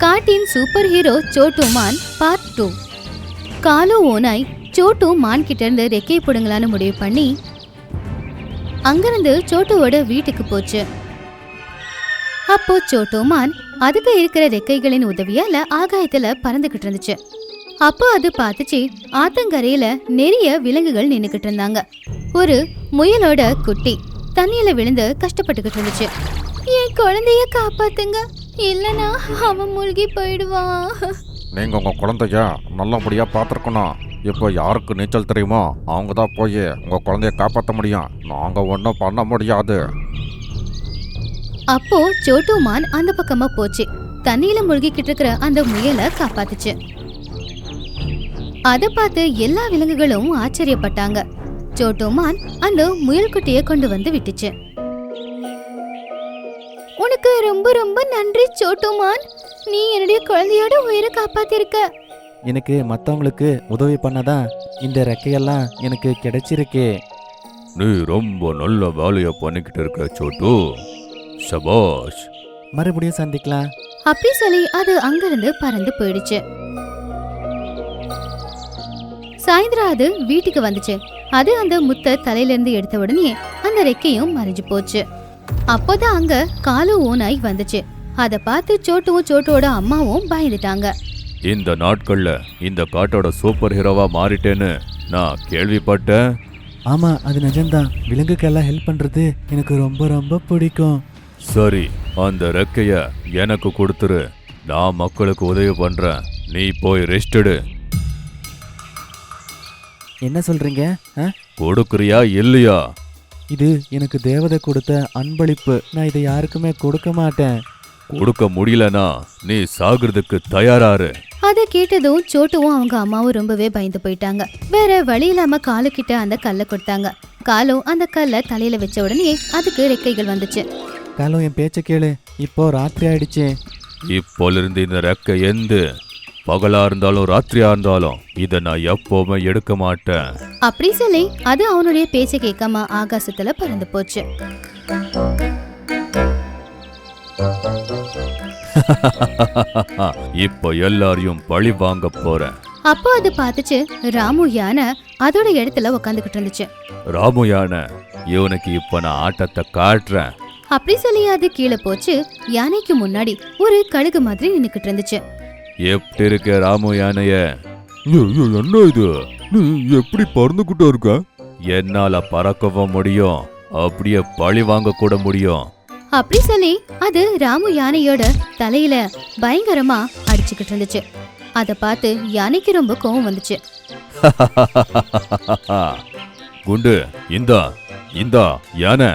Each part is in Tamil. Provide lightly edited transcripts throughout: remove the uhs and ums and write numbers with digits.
காட்டின் சூப்பர் ஹீரோ சோட்டு மான் பார்ட் 2. காலு ஓனாய் சோட்டு மான் கிட்ட இருந்து ரெக்கை புடுங்கலான்னு முடிவு பண்ணி அங்கிருந்து சோட்டுவோட வீட்டுக்கு போச்சு. அப்போ சோட்டு மான் அதுக்கு இருக்கிற ரெக்கைகளின் உதவியால ஆகாயத்துல பறந்துகிட்டு இருந்துச்சு. அப்போ அது பார்த்துச்சு, ஆத்தங்கரையில நிறைய விலங்குகள் நின்னுக்கிட்டு இருந்தாங்க. ஒரு முயலோட குட்டி தண்ணியில விழுந்து கஷ்டப்பட்டுக்கிட்டு இருந்துச்சு. என் குழந்தைய காப்பாத்துங்க, இல்லனா அவன் மூழ்கி போயிடுவான். நீங்க உங்க குழந்தைய நல்லபடியா பார்த்துருக்கணும். இப்போ யாருக்கு நீச்சல் தெரியுமோ அவங்க தான் போய் உங்க குழந்தைய காப்பாற்ற முடியும். நாங்க ஒன்றும் பண்ண முடியாது. அப்போ சோட்டு மான் அந்த பக்கமா போச்சு. தண்ணியில மூழ்கிக்கிட்டு இருக்கிற அந்த முயலை காப்பாத்துச்சு. அத பார்த்து எல்லா விலங்குகளும் ஆச்சரியப்பட்டாங்க. சோட்டு மான் அந்த முயல் குட்டியை கொண்டு வந்து விட்டுச்சு. உனக்கு ரொம்ப ரொம்ப நன்றி சோட்டு மான், நீ என்னுடைய குழந்தையோட உயிரை காப்பாத்திருக்க. எனக்கு மற்றவங்களுக்கு உதவி பண்ணதான் இந்த ரெக்கையெல்லாம் எனக்கு கிடைச்சிருக்கே. நீ ரொம்ப நல்ல வேலையை பண்ணிக்கிட்டு இருக்க சோட்டு, சபாஷ். மறுபடியும் சந்திக்கலாம். அப்படி சொல்லி அது அங்கிருந்து பறந்து போயிடுச்சு. சாயந்தரம் அது வீட்டுக்கு வந்துச்சு. அது அந்த முத்தை தலையில இருந்து எடுத்த உடனே அந்த ரெக்கையும் மறைஞ்சு போச்சு. அப்போதான் அங்க காலு ஓனாய் வந்துச்சு. அத பார்த்து சோட்டுவும் சோட்டோட அம்மாவும் பயந்துட்டாங்க. இந்த நாட்கள்ல இந்த காட்டோட சூப்பர் ஹீரோவா மாறிட்டேன்னு நான் கேள்விப்பட்டேன். ஆமா, அது நிஜம்தான். விலங்குக்கெல்லாம் ஹெல்ப் பண்றது எனக்கு ரொம்ப ரொம்ப பிடிக்கும். சரி, அந்த ரெக்கைய எனக்கு கொடுத்துரு. நான் மக்களுக்கு உதவி பண்றேன். நீ போய் ரெஸ்ட் எடு. என்ன சொல்றீங்க? கொடுக்குறியா இல்லையா? இது எனக்கு தேவதை கொடுத்த அன்பளிப்பு. நான் இதை யாருக்குமே கொடுக்க மாட்டேன். கொடுக்க முடியலனா நீ சாகிறதுக்கு தயாராரு. அத கேட்டதும் சோட்டுவும் அவங்க அம்மாவும் ரொம்பவே பயந்து போயிட்டாங்க. வேற வழி இல்லாம காலு கிட்ட அந்த கல்லை கொடுத்தாங்க. காலும் அந்த கல்லை தலையில வச்ச உடனே அதுக்கு ரெக்கைகள் வந்துச்சு. காலும், என் பேச்ச கேளு. இப்போ ராத்திரி ஆயிடுச்சு. இப்போலிருந்து இந்த ரெக்கை எந்து பகலா இருந்தாலும் ராத்திரியா இருந்தாலும் இதை நான் எப்பவுமே எடுக்க மாட்டேன். அப்படி சொல்லி அது அவனுடைய பேச்ச கேட்காம ஆகாசத்துல பறந்து போச்சு. இப்ப எல்லாரையும் பழி வாங்க போறேன். அப்போ அது பார்த்துச்சு, ராமு யானை அதோட இடத்துல உக்காந்துக்கிட்டு இருந்துச்சு. ராமு யானை, இவனுக்கு இப்ப நான் ஆட்டத்தை காட்டுறேன். அப்படி சொல்லி அது கீழே போச்சு. யானைக்கு முன்னாடி ஒரு கழுகு மாதிரி நின்னுக்கிட்டு இருந்துச்சு. எப்படி இருக்க ராமு யானைய? என்ன இது, நீ எப்படி பறந்துகிட்ட இருக்க? என்னால பறக்கவும் முடியும், அப்படியே பழி வாங்க கூட முடியும். அப்படி சொல்லி அது ராமு யானையோட தலையில பயங்கரமா அடிச்சுக்கிட்டு இருந்துச்சு. அத பார்த்து யானைக்கு ரொம்ப கோவம் வந்துச்சு. குண்டு, இந்தா இந்தா யானை.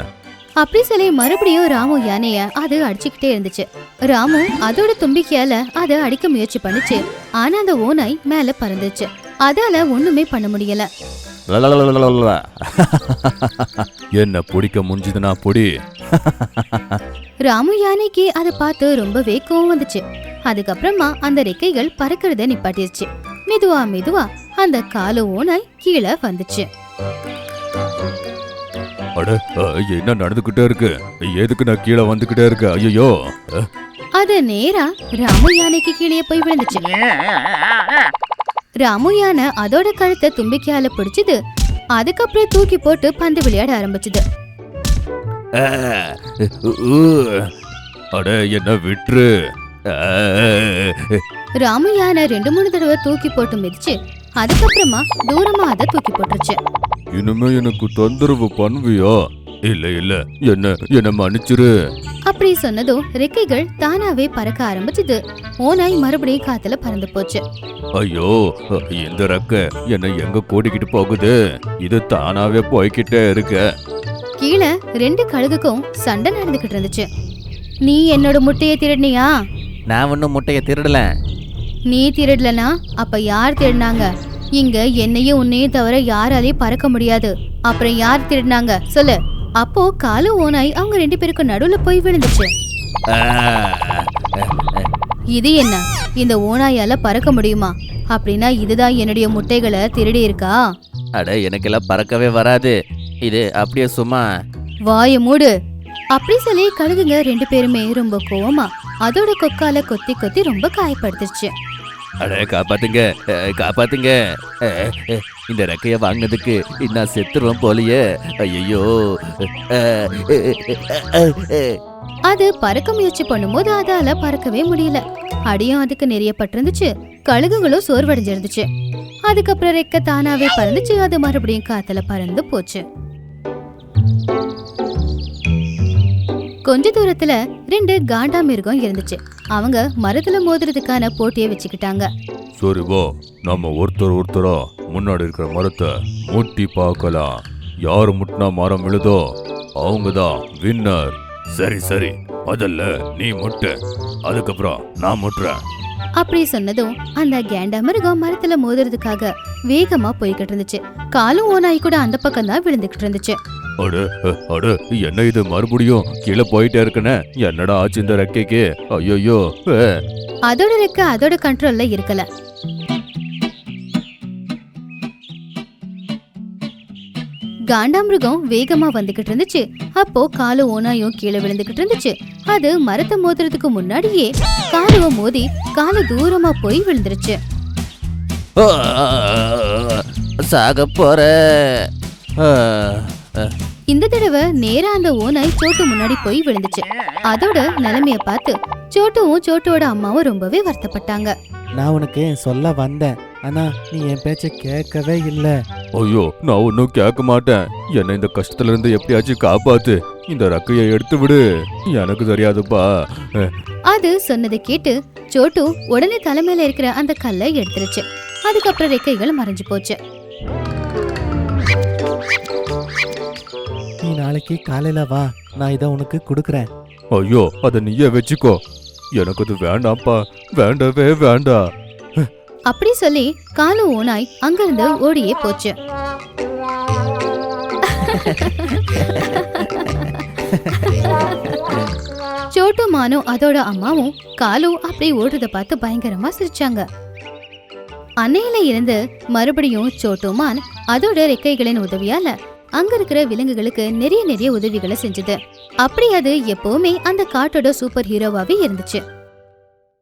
அப்படி சொல்லி மறுபடியும் ராமு யானைய அது அடிச்சுக்கிட்டே இருந்துச்சு. ராமு அதோட தும்பிக்கையால அதை அடிக்க முயற்சி பண்ணுச்சு. ஆனா அந்த ஓனாய் மேல பறந்துச்சு. அதால ஒண்ணுமே பண்ண முடியல. என்ன பிடிக்க முடிஞ்சதுன்னா பொடி. ராமு யானைக்கு அதை பார்த்து ரொம்பவே கோவம் வந்துச்சு. அதுக்கப்புறமா அந்த ரெக்கைகள் பறக்கிறத நிப்பாட்டிருச்சு. மெதுவா மெதுவா அந்த காலு ஓனாய் கீழே வந்துச்சு. அட, என்ன நடந்துகிட்டே இருக்கு? எதுக்கு நான் கீழே வந்துகிட்டே இருக்க? ஐயோ! அது நேரா ராமு யானைக்கு கீழே போய் விழுந்துச்சு. ராமு யானை அதோட கழுத்தை தும்பிக்கையால பிடிச்சது. அதுக்கப்புறம் தூக்கி போட்டு பந்து விளையாட ஆரம்பிச்சது. அட, என்ன விட்டுரு. ராமு யானை 2-3 தடவை தூக்கி போட்டு மிதிச்சு அதுக்கப்புறமா தூரமா அதை தூக்கி போட்டுருச்சு. இனிமே எனக்கு தொந்தரவு பண்ணுவியா? இல்ல இல்ல, என்ன மன்னிச்சிரு. அப்படி சொன்னதும் ரெக்கைகள் தானாவே பறக்க ஆரம்பிச்சது. ஓனாய் மறுபடியும் காத்துல பறந்து போச்சு. ஐயோ, இந்த ரெக்க என்ன எங்க கூட்டிக்கிட்டு போகுது? இது தானாவே போய்கிட்டே இருக்க. கீழே 2 கழுகுக்கும் சண்டை நடந்துகிட்டு இருந்துச்சு. நீ என்னோட முட்டையை திருடினியா? நான் ஒன்னும் முட்டைய திருடல. நீ திருடலனா அப்ப யார் திருடினாங்க? இங்க என்னையும் உன்னையும் தவிர யாராலையும் பறக்க முடியாது. அப்புறம் யார் திருடினாங்க சொல்லு. அப்போ காலு ஓனாய் அவங்க 2 பேருக்கும் நடுவுல போய் விழுந்துச்சு. இது என்ன, இந்த ஓனாயால பறக்க முடியுமா? அப்படின்னா இதுதான் என்னுடைய முட்டைகளை திருடி இருக்கா? அட, எனக்கெல்லாம் பறக்கவே வராது. இது அப்படியே சும்மா. வாய மூடு. அப்படி சொல்லி கழுகுங்க 2 பேருமே ரொம்ப கோவமா அதோட கொக்கால கொத்தி கொத்தி ரொம்ப காயப்படுத்துச்சு. அட காப்பாத்துங்க, காப்பாத்துங்க. இந்த ரெக்கைய வாங்கினதுக்கு நான் செத்துருவேன் போலயே. ஐயோ. அது பறக்க முயற்சி பண்ணும்போது அதால பறக்கவே முடியல. அடியும் அதுக்கு நிறைய பட்டிருந்துச்சு. கழுகுகளும் சோர்வடைஞ்சிருந்துச்சு. அதுக்கப்புறம் ரெக்க தானாவே பறந்துச்சு. அது மறுபடியும் காத்துல பறந்து போச்சு. கொஞ்ச தூரத்துல 2 காண்டாமிருகம் இருந்துச்சு. அவங்க மரத்துல மோதுறதுக்கான போட்டியை வச்சுக்கிட்டாங்க. சரி வா, நம்ம ஒருத்தரா முன்னாடி இருக்கிற மரத்தை முட்டி பார்க்கலாம். யாரு முட்டினா மரம் விழுதோ அவங்கதான் வின்னர். சரி சரி, முதல்ல நீ முட்டு, அதுக்கப்புறம் நான் முட்டுறேன். அப்படி சொன்னதும் அந்த கேண்டாமிருகம் மரத்துல மோதுறதுக்காக வேகமா போய்கிட்டு இருந்துச்சு. காலும் ஓனாய் கூட அந்த பக்கம் தான் விழுந்துகிட்டு இருந்துச்சு. அடு அடு, என்ன இது மறுபடியும் கீழே போயிட்டே இருக்கனே, என்னடா ஆச்சு இந்த ரெக்கைக்கு? ஐயோ. அதோட ரெக்க அதோட கண்ட்ரோல்ல இருக்கல. காண்டாமிருகம் வேகமா வந்துகிட்டு இருந்துச்சு. அப்போ காலு ஓனாயும் கீழே விழுந்துகிட்டு இருந்துச்சு. அது மரத்தை மோதுறதுக்கு முன்னாடியே காலுவ மோதி காலு தூரமா போய் விழுந்துருச்சு. சாக போற. இந்த தடவை நேரா அந்த ஓனாய் சோட்டு முன்னாடி போய் விழுந்துச்சு. அதோட நிலைமைய பார்த்து சோட்டுவும் சோட்டோட அம்மாவும் ரொம்பவே வருத்தப்பட்டாங்க. நான் உனக்கு சொல்ல வந்தேன், ஆனா நீ என் பேச்ச கேட்கவே இல்ல. ஐயோ, நான் ஒன்னும் கேட்க மாட்டேன். என்ன இந்த கஷ்டத்துல இருந்து எப்படியாச்சும் காப்பாத்து. இந்த ரக்கையை எடுத்து விடு, எனக்கு தெரியாதுப்பா. அது சொன்னதை கேட்டு சோட்டு உடனே தலைமையில இருக்கிற அந்த கல்லை எடுத்துருச்சு. அதுக்கப்புறம் ரெக்கைகள் மறைஞ்சு போச்சு. நீ நாளைக்கு காலையில வா, நான் இதை உனக்கு கொடுக்குறேன். ஐயோ, அத நீயே வச்சுக்கோ. எனக்கு அது வேண்டாம்ப்பா, வேண்டவே வேண்டாம். அப்படி சொல்லி காலு ஓனாய் அங்கிருந்து ஓடியே போச்சு. சோட்டு மானும் அதோட அம்மாவும் காலு அப்படி ஓடுறத பார்த்து பயங்கரமா சிரிச்சாங்க. அன்னையில இருந்து மறுபடியும் சோட்டுமான் அதோட ரெக்கைகளின் உதவியால அங்க இருக்கிற விலங்குகளுக்கு நிறைய உதவிகளை செஞ்சது. அப்படி அது எப்பவுமே அந்த காட்டோட சூப்பர் ஹீரோவாவே இருந்துச்சு.